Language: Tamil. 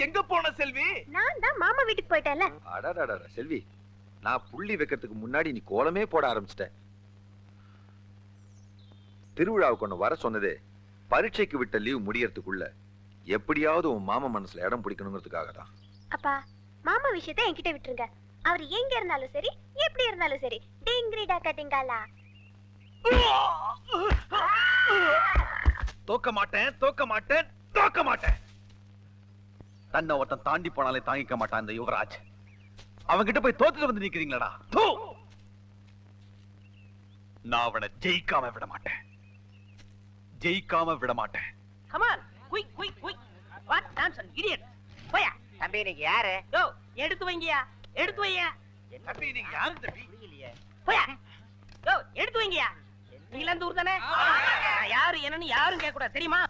எங்க போன செல்வி? நான் தான் மாமா வீட்டுக்கு போயிட்டேன்ல. அடடடட செல்வி, நான் புள்ளி வைக்கிறதுக்கு முன்னாடி நீ கோலமே போட ஆரம்பிச்சிட்ட. திருவிழாவுக்கு ஒண்ணு வர சொன்னதே பரீட்சைக்கு விட்ட லீவ் முடியறதுக்குள்ள எப்படியாவது உன் மாமா மனசுல இடம் பிடிக்கணுங்கிறதுக்காக தான். அப்பா, மாமா விஷயத்தை என்கிட்ட விட்டுருங்க. அவர் எங்க இருந்தாலும் சரி, எப்படி இருந்தாலும் சரி, டிங்கிரிடா கட்டிங்காலா. தோக்க மாட்டேன், தோக்க மாட்டேன், தோக்க மாட்டேன். தன்னை ஒருத்தன் தாண்டி போனாலே தாங்கிக்க மாட்டான் இந்த யுவராஜ். அவன்கிட்ட போய் தோத்துட்டு வந்து நிக்கிறீங்களா? நான் அவனை ஜெயிக்காம விட மாட்டேன், ஜெயிக்காம விட மாட்டேன். Come on, quick, quick, quick. What nonsense, idiot. போயா. தம்பி நீங்க யாரு? யோ, எடுத்து வைங்கயா, எடுத்து வையா. தம்பி நீங்க யாரு தம்பி? புரியலையே. போயா. யோ, எடுத்து வைங்கயா. நீங்க இந்த ஊர் தானே? நான் யாரு என்னன்னு யாரும் கேட்க கூடாது தெரியுமா?